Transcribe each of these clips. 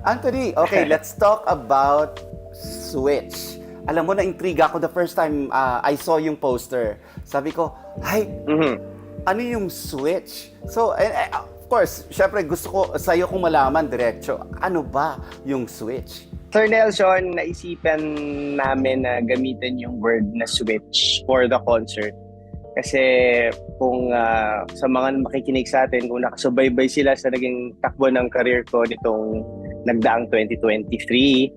Anthony, okay, let's talk about Switch. Alam mo, na-intriga ako the first time I saw yung poster. Sabi ko, ay, ano yung Switch? So, of course, syempre gusto ko sa'yo kung malaman diretso, ano ba yung Switch? Sir Nelson, naisipan namin na gamitin yung word na switch for the concert. Kasi kung sa mga makikinig sa atin, kung nakasubaybay sila sa naging takbo ng career ko nitong nagdaang 2023,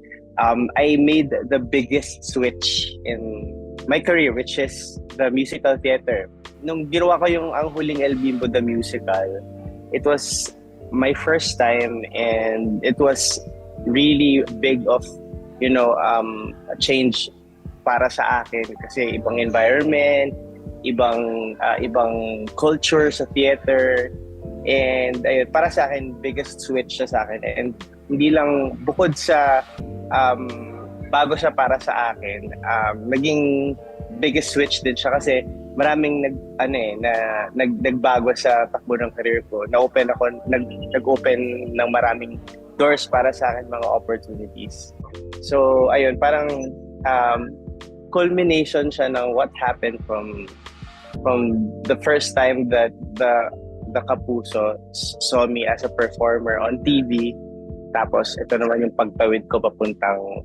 I made the biggest switch in my career, which is the musical theater. Nung ginawa ko yung Ang Huling El Bimbo the Musical, it was my first time and it was really big of, a change para sa akin kasi ibang environment, ibang culture sa theater, and para sa akin biggest switch siya sa akin, and hindi lang bukod sa bago siya para sa akin, naging biggest switch din siya kasi maraming nagbago sa takbo ng career ko. Nag-open ng maraming doors para sa akin, mga opportunities. So ayun, parang culmination siya ng what happened from the first time that the Kapuso saw me as a performer on TV, tapos ito naman yung pagtawid ko papuntang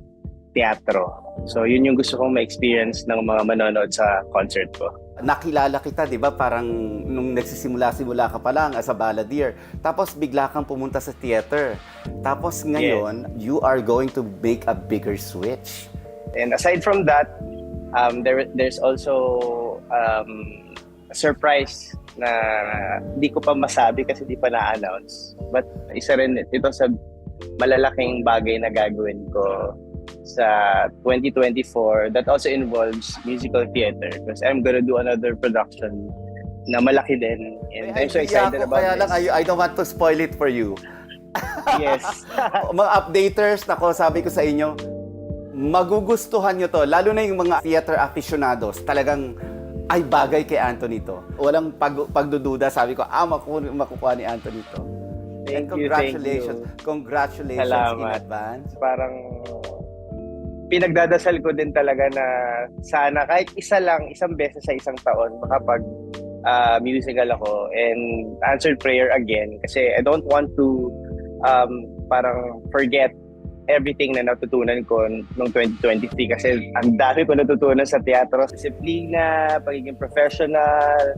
teatro. So yun yung gusto kong ma-experience ng mga manonood sa concert ko. Nakilala kita, di ba? Parang nung nagsisimula ka pa lang as a balladeer. Tapos bigla kang pumunta sa theater. Tapos ngayon, you are going to make a bigger switch. And aside from that, there's also a surprise na hindi ko pa masabi kasi di pa na-announce. But isa rin ito sa malalaking bagay na gagawin ko sa 2024 that also involves musical theater, because I'm gonna do another production na malaki din, and I'm so excited about kaya this. Lang, I don't want to spoil it for you. Yes. Mga updaters, nako, sabi ko sa inyo, magugustuhan nyo to, lalo na yung mga theater aficionados, talagang ay bagay kay Anthony to. Walang pagdududa, sabi ko, makukuha ni Anthony to. And congratulations. Congratulations Salamat. in advance. Parang pinagdadasal ko din talaga na sana kahit isang beses sa isang taon makapag musical ako, and answered prayer again kasi I don't want to parang forget everything na natutunan ko noong 2023 kasi ang dami ko natutunan sa teatro. Disiplina, pagiging professional,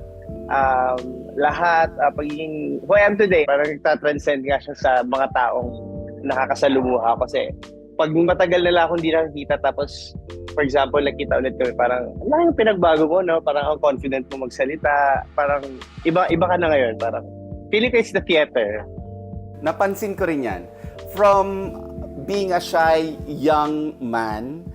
lahat, pagiging who I am today. Parang nagtatranscend nga siya sa mga taong nakakasalumuha kasi pag matagal na lang akong hindi nakikita, tapos for example, nakita ulit kami, parang ano yung pinagbago mo, no? Parang ang confident mo magsalita, parang iba ka na ngayon, parang feeling ko it's the theater. Napansin ko rin yan. From being a shy young man,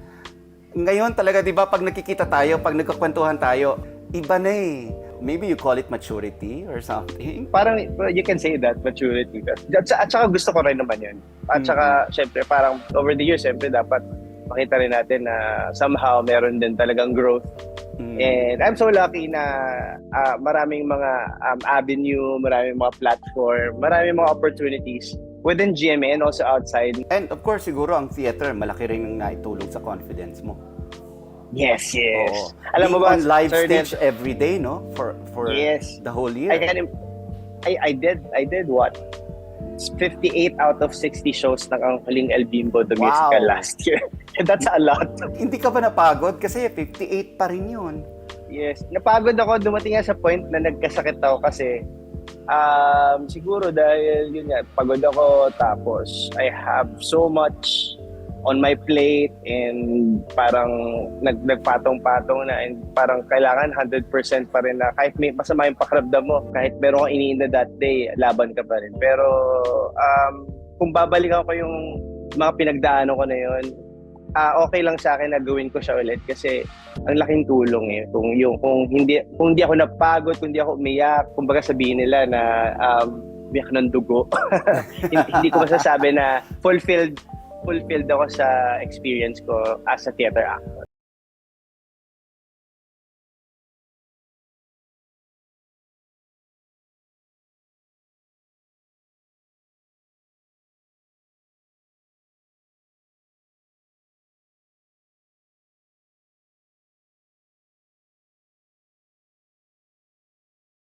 ngayon talaga, di ba, pag nakikita tayo, pag nagkakwentuhan tayo, iba na eh. Maybe you call it maturity or something. Parang you can say that, maturity. At saka gusto ko rin naman yun. At saka, syempre, parang over the years, syempre, dapat makita rin natin na somehow meron din talagang growth. And I'm so lucky na maraming mga avenue, maraming mga platform, maraming mga opportunities within GMA and also outside. And of course, siguro ang theater, malaki rin naitulong sa confidence mo. Yes. Oo. Alam mo ba, on live Sir stage every day, no? For yes, the whole year. I did what? 58 out of 60 shows ng Ang Huling El Bimbo the Musical last year. That's a lot. Hindi ka ba napagod? Kasi 58 pa rin yun. Yes. Napagod ako. Dumating nga sa point na nagkasakit ako kasi siguro dahil yun nga, pagod ako, tapos I have so much on my plate and parang nagpatong-patong na, and parang kailangan 100% pa rin na kahit may masama yung pakiramdam mo, kahit meron kang iniinda that day, laban ka pa rin. Pero kung babalikan ko yung mga pinagdaanan ko na yun, okay lang sa akin na gawin ko siya ulit kasi ang laking tulong eh. Kung hindi ako napagod, kung hindi ako umiyak, kumbaga sabihin nila na umiyak ng dugo. Hindi ko masasabi na fulfilled ako sa experience ko as a theater actor.